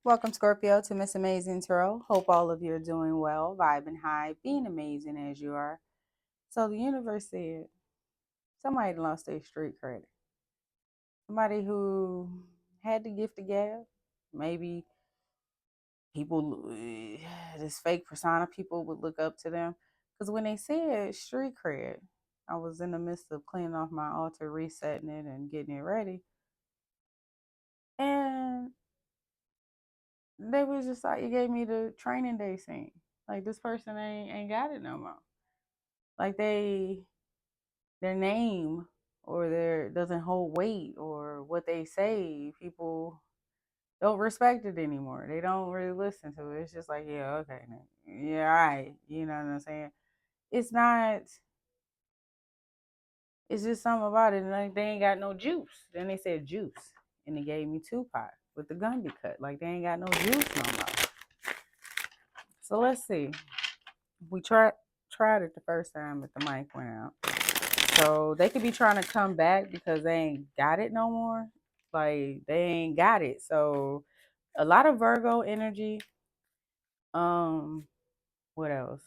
Welcome, Scorpio, to Miss Amazing Tarot. Hope all of you are doing well, vibing high, being amazing as you are. So the universe said somebody lost their street credit. Somebody who had the gift of gab. Maybe people, this fake persona, people would look up to them. Because when they said street cred, I was in the midst of cleaning off my altar, resetting it, and getting it ready. And they was just like, it gave me the training day scene. Like this person ain't got it no more. Like their name or their doesn't hold weight or what they say, people don't respect it anymore. They don't really listen to it. It's just like, yeah, okay, yeah, all right. You know what I'm saying? It's not. It's just something about it. Like they ain't got no juice. Then they said juice, and they gave me Tupac with the gun be cut. Like they ain't got no juice no more. So let's see. We tried it the first time, but the mic went out. So they could be trying to come back because they ain't got it no more. Like they ain't got it. So a lot of Virgo energy. Um, what else?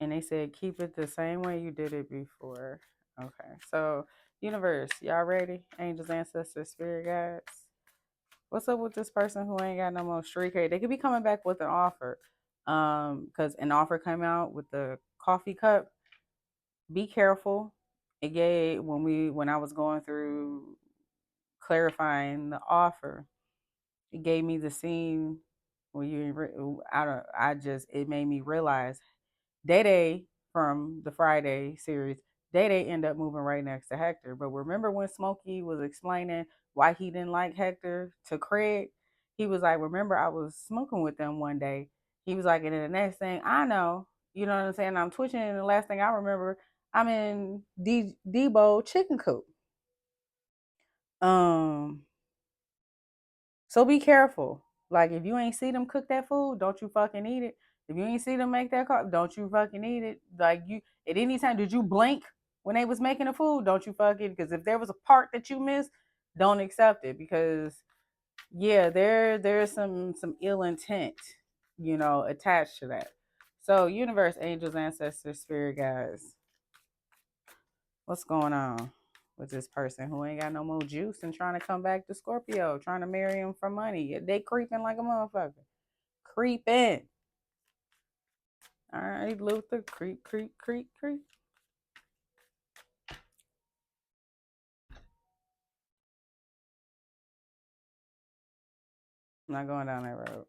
And they said keep it the same way you did it before. Okay. So universe, y'all ready? Angels, ancestors, spirit guides. What's up with this person who ain't got no more street cred? They could be coming back with an offer. Because an offer came out with the coffee cup. Be careful. It gave when I was going through clarifying the offer, it gave me the scene where I just it made me realize Day Day from the Friday series, Day Day ended up moving right next to Hector. But remember when Smokey was explaining why he didn't like Hector to Craig? He was like, remember I was smoking with them one day. He was like, and then the next thing I know, you know what I'm saying? I'm twitching, and the last thing I remember, I'm in Debo chicken coop. Um, so be careful. Like if you ain't see them cook that food, don't you fucking eat it. If you ain't see them make that coffee, don't you fucking eat it. Like you at any time, did you blink when they was making the food? Don't you fucking because if there was a part that you missed, don't accept it because yeah, there's some ill intent, attached to that. So universe, angels, ancestors, spirit guides, what's going on with this person who ain't got no more juice and trying to come back to Scorpio, trying to marry him for money? They creeping like a motherfucker. Creeping. All right, Luther. Creep, creep, creep, creep. I'm not going down that road.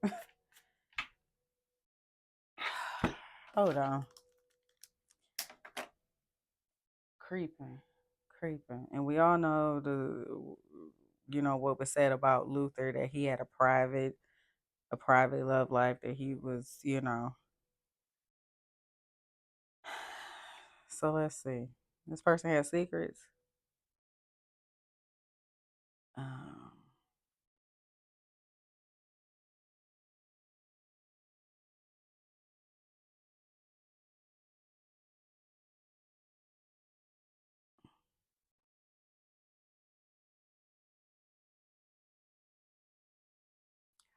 Hold on. Creeping. Creeping. And we all know what was said about Luther, that he had a private love life, that he was. So let's see. This person has secrets. Um,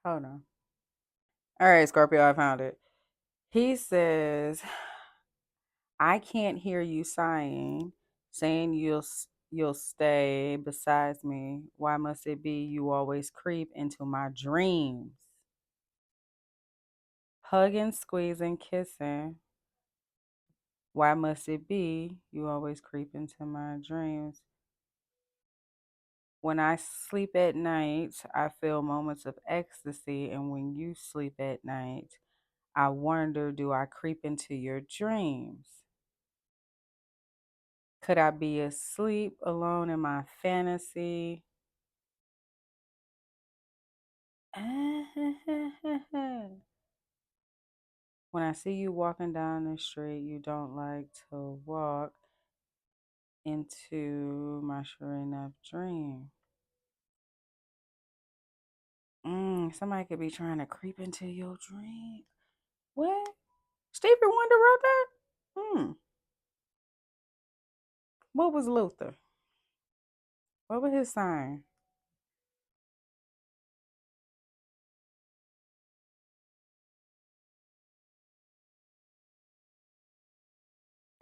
hold on. All right, Scorpio, I found it. He says, "I can't hear you sighing, saying you'll stay besides me. Why must it be you always creep into my dreams? Hugging, squeezing, kissing. Why must it be you always creep into my dreams? When I sleep at night, I feel moments of ecstasy, and when you sleep at night, I wonder, do I creep into your dreams? Could I be asleep alone in my fantasy?" When I see you walking down the street, you don't like to walk into my sure enough dream. Somebody could be trying to creep into your dream. What? Stevie Wonder wrote that? What was Luther? What was his sign?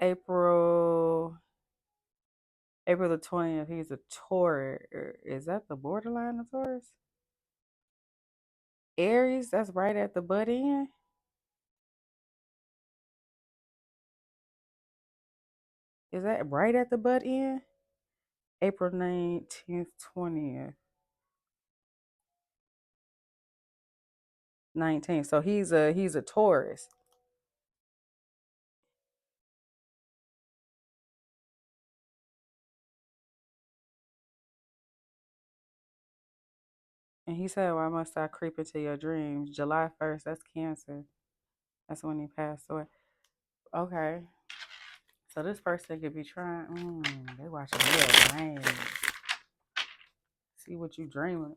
April April the 20th, he's a Taurus. Is that the borderline of Taurus? Aries, that's right at the butt end. Is that right at the butt end? April 19th, 20th, 19th. So he's a Taurus. And he said, "Why must I creep into your dreams?" July 1st, that's Cancer. That's when he passed away. Okay. So this person could be trying, they watching real brain. See what you dreaming.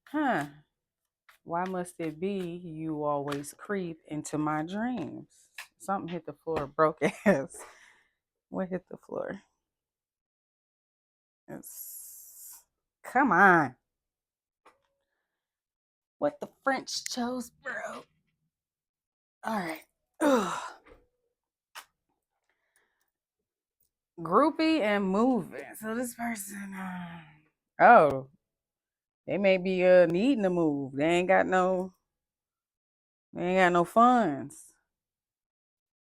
Huh. Why must it be you always creep into my dreams? Something hit the floor, broke ass. What hit the floor? It's... Come on. What the French chose, bro. All right. Ugh. Groupie and moving. So this person, oh, they may be needing to move. They ain't got no funds.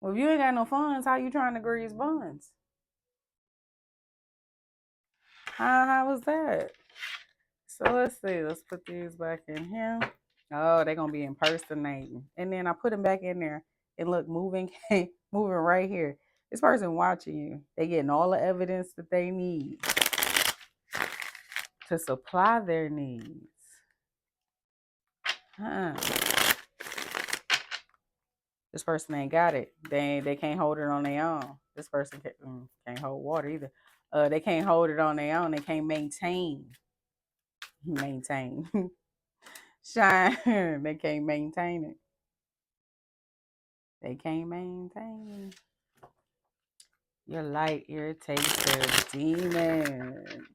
Well, if you ain't got no funds, how you trying to grease buns? How was that? So let's see. Let's put these back in here. Oh, they're gonna be impersonating. And then I put them back in there and look, moving moving right here. This person watching you. They getting all the evidence that they need to supply their needs. Huh. This person ain't got it. They can't hold it on their own. This person can't hold water either. They can't hold it on their own. They can't maintain shine. They can't maintain it. They can't maintain. Your light irritates the demons.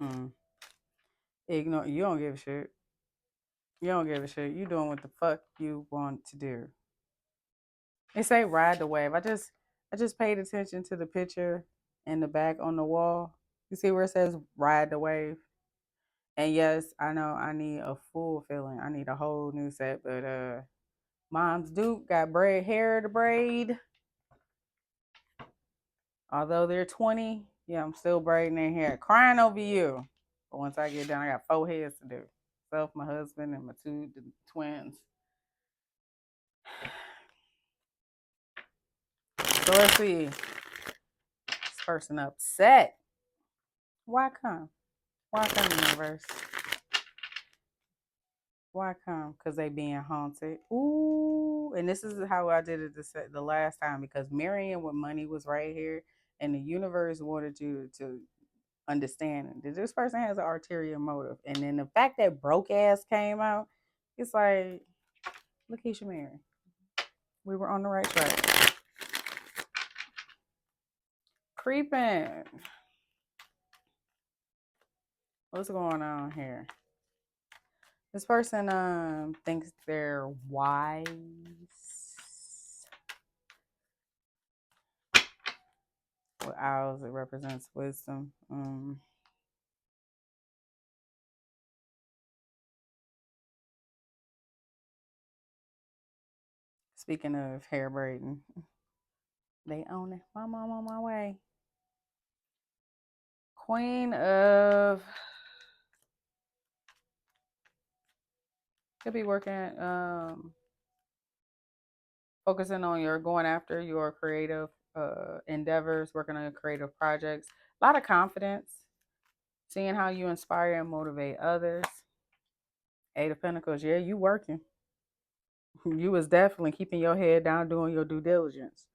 Mm. Ignore. You don't give a shit. You don't give a shit. You doing what the fuck you want to do. They say ride the wave. I just paid attention to the picture in the back on the wall. You see where it says ride the wave? And yes, I know I need a full filling. I need a whole new set. But Mom's Duke got hair to braid. Although they're 20, yeah, I'm still braiding their hair. Crying over you. But once I get done, I got 4 heads to do. Myself, my husband, and my two twins. So let's see. This person upset. Why come? Why come, universe? Why come? Because they being haunted. Ooh, and this is how I did it the last time, because Marion with money was right here, and the universe wanted you to understand that this person has an ulterior motive. And then the fact that broke ass came out, it's like, look, Keisha Mary, we were on the right track. Creepin. What's going on here? This person thinks they're wise. With owls, it represents wisdom. Speaking of hair braiding, they own it. Mom, I'm on my way. Queen of could be working, focusing on your going after your creative endeavors, working on your creative projects. A lot of confidence, seeing how you inspire and motivate others. 8 of Pentacles, yeah, you working. You was definitely keeping your head down, doing your due diligence,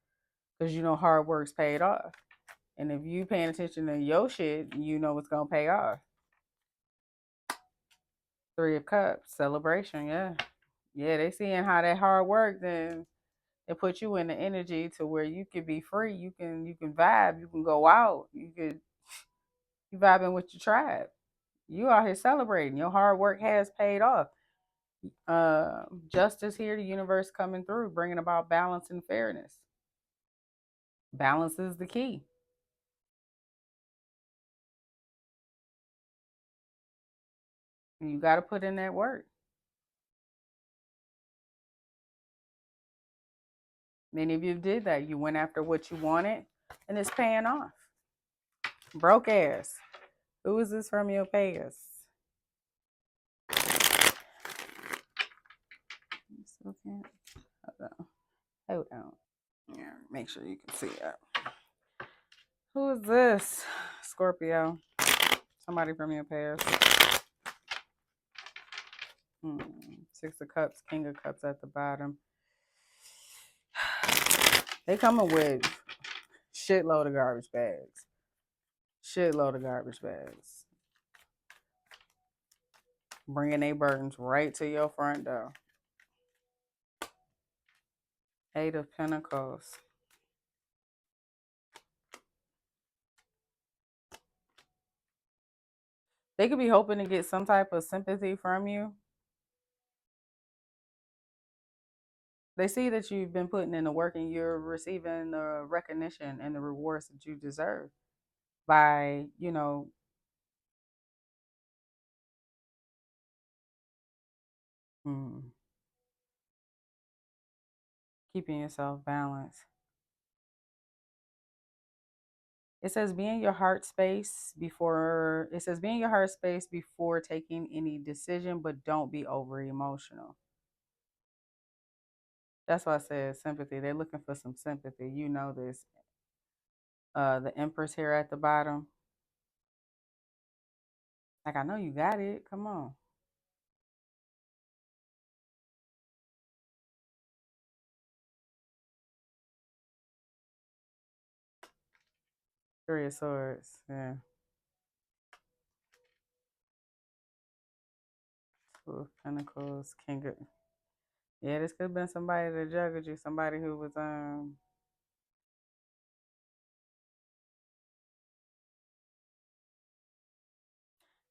because you know hard work's paid off. And if you paying attention to your shit, you know what's gonna pay off. 3 of Cups, celebration, yeah. Yeah, they seeing how that hard work, then It puts you in the energy to where you can be free. You can vibe. You can go out. You vibing with your tribe. You out here celebrating. Your hard work has paid off. Justice here, the universe coming through, bringing about balance and fairness. Balance is the key. And you got to put in that work. Many of you did that. You went after what you wanted, and it's paying off. Broke ass. Who is this from your past? Still can't. Hold on. Hold on. Yeah, make sure you can see it. Who is this? Scorpio. Somebody from your past. Six of Cups, King of Cups at the bottom. They coming with shitload of garbage bags. Shitload of garbage bags. Bringing their burdens right to your front door. Eight of Pentacles. They could be hoping to get some type of sympathy from you. They see that you've been putting in the work and you're receiving the recognition and the rewards that you deserve by, keeping yourself balanced. It says be in your heart space before taking any decision, but don't be over emotional. That's why I said sympathy. They're looking for some sympathy. You know this. The Empress here at the bottom. Like, I know you got it. Come on. Three of Swords. Yeah. Two of Pentacles. King of... Yeah, this could have been somebody that juggled you. Somebody who was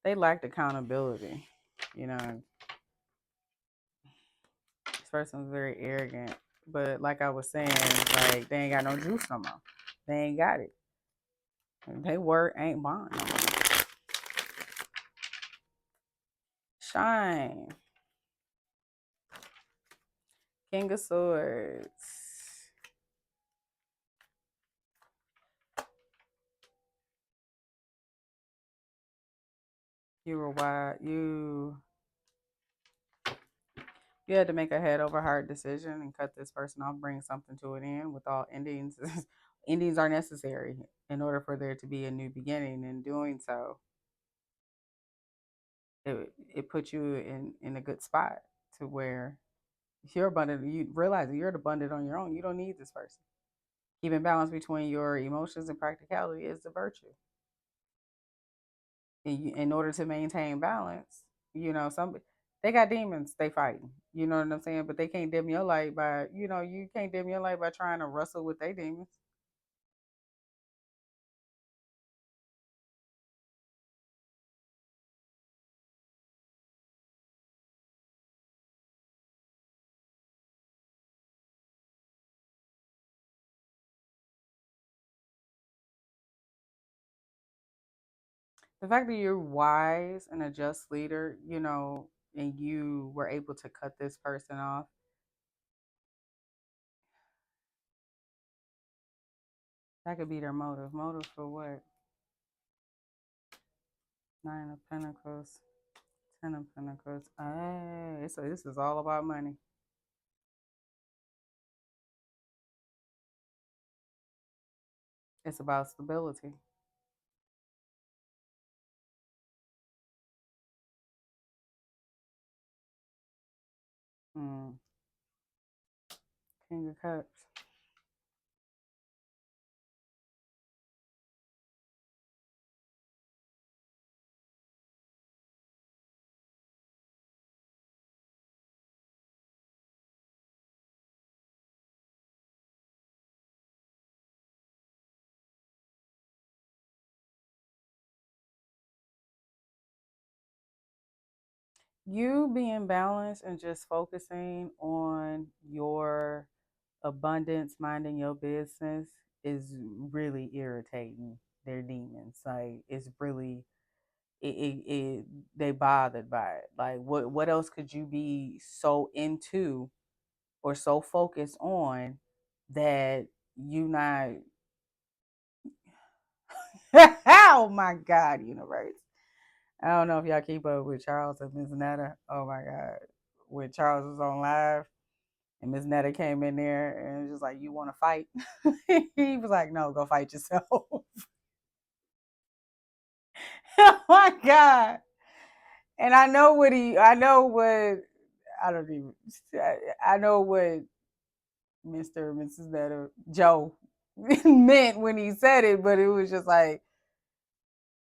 they lacked accountability. You know, this person was very arrogant. But like I was saying, like, they ain't got no juice no more. They ain't got it. They word ain't bond no more. Shine. King of Swords. You were wild. You had to make a head over heart decision and cut this person off, bring something to an end with all endings. Endings are necessary in order for there to be a new beginning. In doing so, it puts you in a good spot to where you're abundant. You realize that you're abundant on your own. You don't need this person. Keeping balance between your emotions and practicality is the virtue. In order to maintain balance, some they got demons they fighting. You know what I'm saying? But they can't dim your light by you can't dim your light by trying to wrestle with their demons. The fact that you're wise and a just leader, and you were able to cut this person off, that could be their motive. Motive for what? Nine of Pentacles, Ten of Pentacles. So this is all about money. It's about stability. Mm. King of Cups. You being balanced and just focusing on your abundance, minding your business is really irritating their demons. Like it's really it they bothered by it. Like what else could you be so into or so focused on that you not oh my God, universe. I don't know if y'all keep up with Charles and Miss Netta. Oh my God. When Charles was on live and Miss Netta came in there and was just like, "You want to fight?" He was like, "No, go fight yourself." Oh my God. And I don't even, I know what Mr. and Mrs. Netta, Joe, meant when he said it, but it was just like,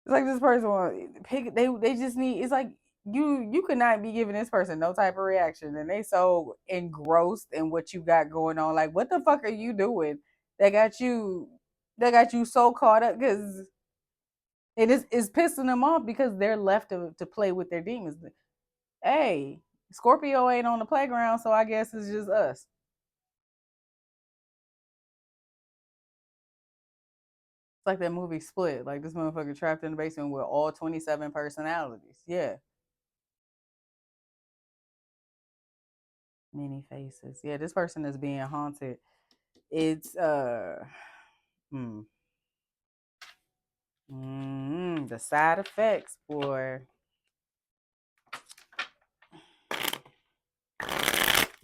it's like this person want pick. They just need. It's like you could not be giving this person no type of reaction, and they so engrossed in what you got going on. Like, what the fuck are you doing? That got you. That got you so caught up because it's pissing them off because they're left to play with their demons. Hey, Scorpio ain't on the playground, so I guess it's just us. It's like that movie Split. Like this motherfucker trapped in the basement with all 27 personalities. Yeah, many faces. Yeah, this person is being haunted. It's hmm, the side effects, boy.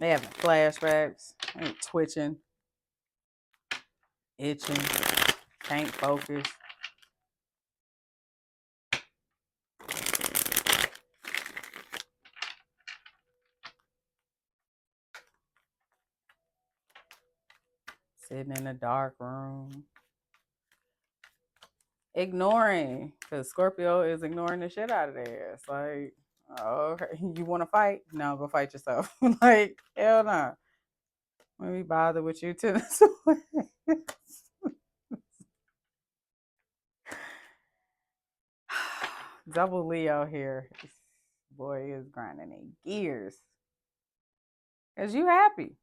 They having flashbacks, they twitching, itching, can't focus. Sitting in a dark room, ignoring, because Scorpio is ignoring the shit out of their ass. Like, oh, okay, you want to fight? No, go fight yourself. Like, hell no. Nah. Let me bother with you to this. Double Leo here. Boy is grinding in gears. Cause you happy.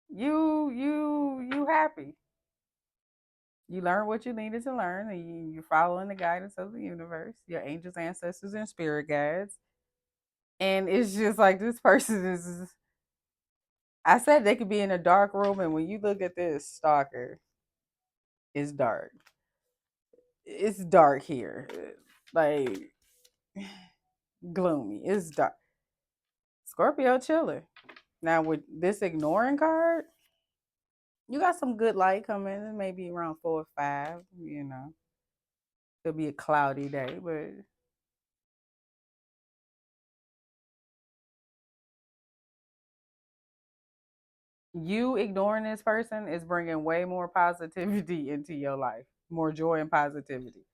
You happy. You learned what you needed to learn, and you're following the guidance of the universe, your angels, ancestors, and spirit guides. And it's just like this person is. I said they could be in a dark room, and when you look at this stalker, it's dark. It's dark here, like gloomy. It's dark. Scorpio chilling. Now with this ignoring card, you got some good light coming. Maybe around 4 or 5. It'll be a cloudy day, but you ignoring this person is bringing way more positivity into your life, more joy and positivity.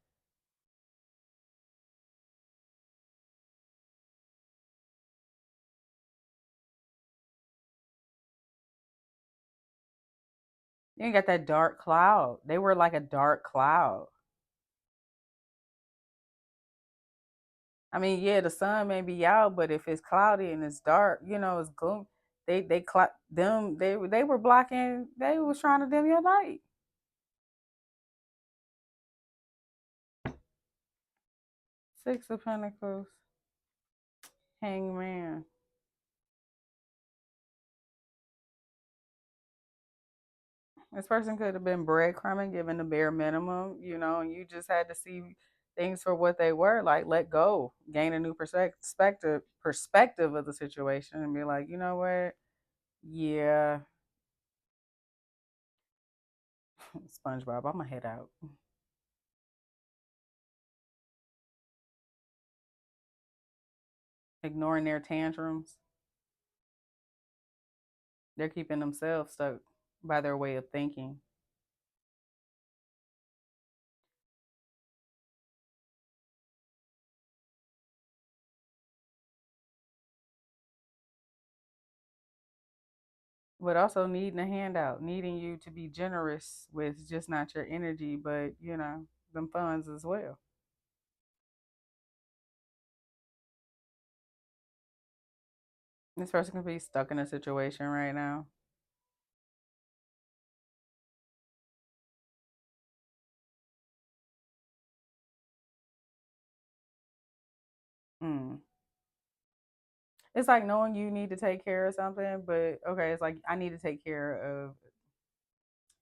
You ain't got that dark cloud. They were like a dark cloud. I mean, yeah, the sun may be out, but if it's cloudy and it's dark, it's gloom. They were blocking. They was trying to dim your light. Six of Pentacles, Hangman. This person could have been breadcrumbing, given the bare minimum, and you just had to see things for what they were. Like, let go, gain a new perspective of the situation, and be like, you know what? Yeah, SpongeBob, I'm gonna head out. Ignoring their tantrums, they're keeping themselves stuck by their way of thinking. But also needing a handout, needing you to be generous with just not your energy, but them funds as well. This person could be stuck in a situation right now. Hmm. It's like knowing you need to take care of something, but okay, it's like I need to take care of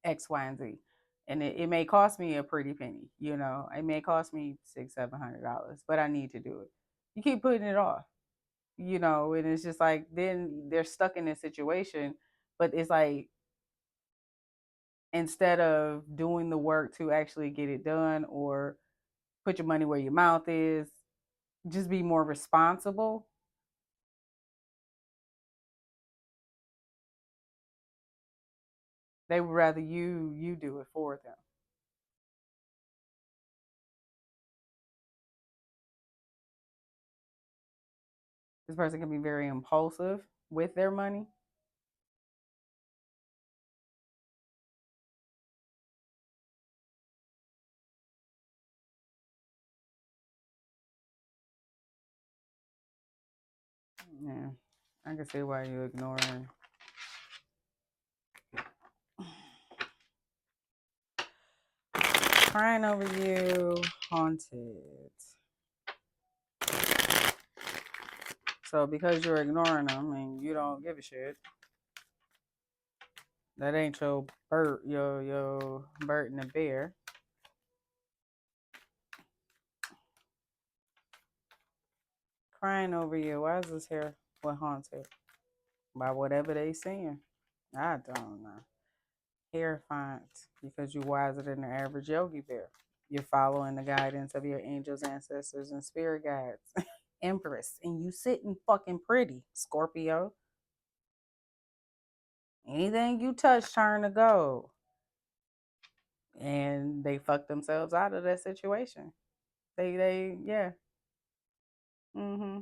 X, Y, and Z. And it may cost me a pretty penny, you know. It may cost me $600, $700, but I need to do it. You keep putting it off, you know, and it's just like then they're stuck in this situation, but it's like instead of doing the work to actually get it done or put your money where your mouth is, just be more responsible. They would rather you do it for them. This person can be very impulsive with their money. Yeah, I can see why you're ignoring. Crying over you, haunted. So because you're ignoring them and you don't give a shit, that ain't your bird, your bird and the bear. Crying over you. Why is this here with haunted? By whatever they saying. I don't know. Terrifying because you're wiser than the average yogi bear. You're following the guidance of your angels, ancestors, and spirit guides. Empress, and you sitting fucking pretty, Scorpio. Anything you touch turn to gold. And they fucked themselves out of that situation. Yeah. Mm-hmm.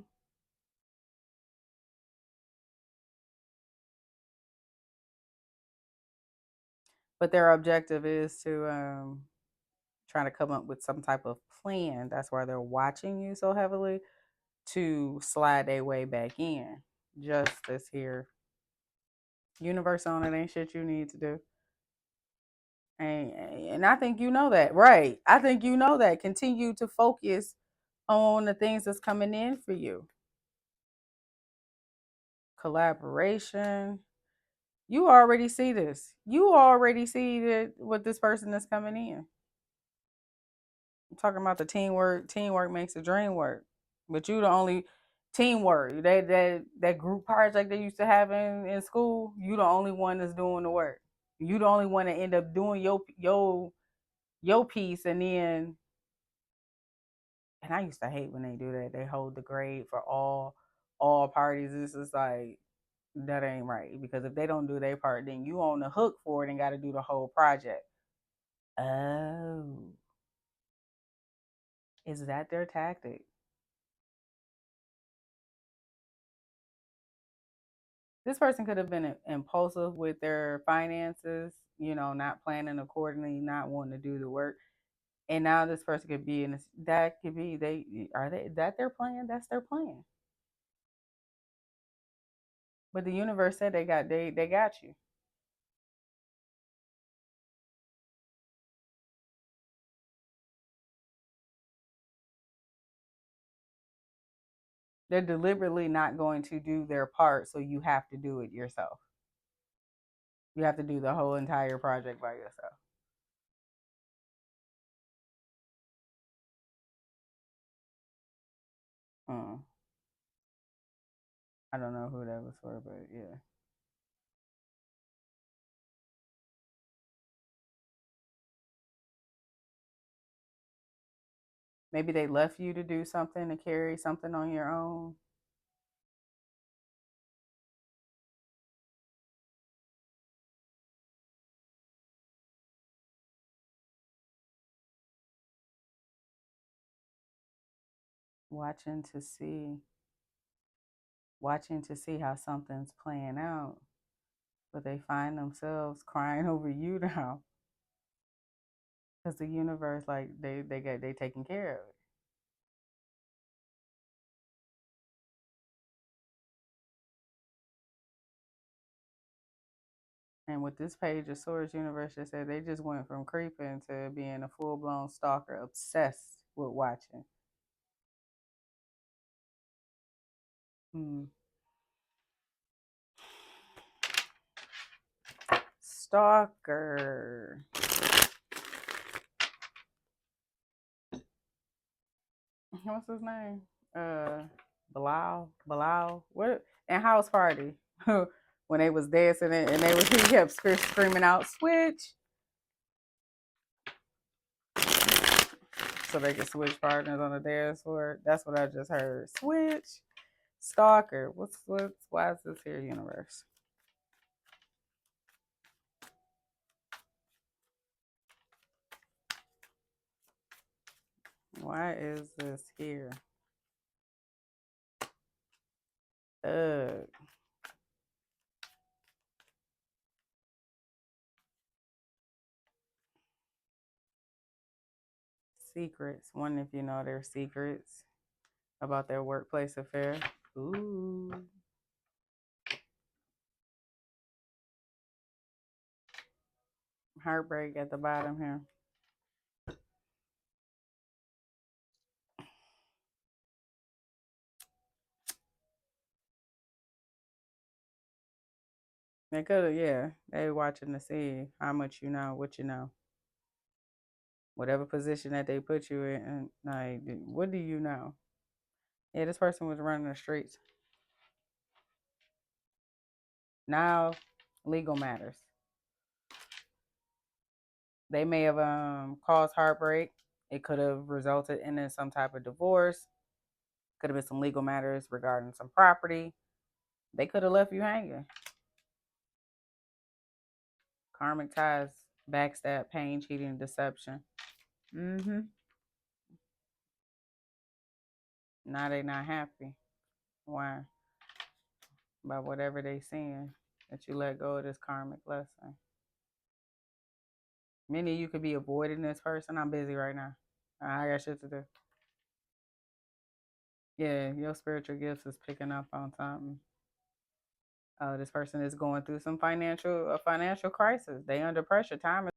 But their objective is to try to come up with some type of plan. That's why they're watching you so heavily to slide their way back in. Justice here. Universe on it ain't shit you need to do. And I think you know that. Right. I think you know that. Continue to focus on the things that's coming in for you. Collaboration. You already see this. You already see that what this person is coming in. I'm talking about the teamwork. Teamwork makes the dream work. But you the only teamwork. That group project they used to have in school, you the only one that's doing the work. You the only one that end up doing your piece and I used to hate when they do that. They hold the grade for all parties. This is like that ain't right because if they don't do their part, then you on the hook for it and got to do the whole project. Oh, is that their tactic? This person could have been impulsive with their finances, you know, not planning accordingly, not wanting to do the work. And now this person could be in this, that could be they that their plan? That's their plan. But the universe said they got you. They're deliberately not going to do their part, so you have to do it yourself. You have to do the whole entire project by yourself. Mm. I don't know who that was for, but yeah. Maybe they left you to do something, to carry something on your own. Watching to see, watching to see how something's playing out, but they find themselves crying over you now because the universe, like they taking care of it. And with this page of Swords Universe, it said they just went from creeping to being a full blown stalker, obsessed with watching. Hmm. Stalker. What's his name? Uh, Bilal. What? And House Party. When they was dancing and he kept screaming out, "Switch!" So they could switch partners on the dance floor. That's what I just heard. Switch. Stalker. Why is this here universe? Why is this here? Ugh. Secrets. Wonder if you know their secrets about their workplace affair. Ooh. Heartbreak at the bottom here. They could have, yeah. They watching to see how much you know, what you know. Whatever position that they put you in, and like, what do you know? Yeah, this person was running the streets. Now, legal matters. They may have caused heartbreak. It could have resulted in some type of divorce. Could have been some legal matters regarding some property. They could have left you hanging. Karmic ties, backstab, pain, cheating, deception. Mm-hmm. Now they not happy. Why? By whatever they seeing that you let go of this karmic lesson. Many of you could be avoiding this person. I'm busy right now. I got shit to do. Yeah, your spiritual gifts is picking up on something. This person is going through some financial crisis. They under pressure. Time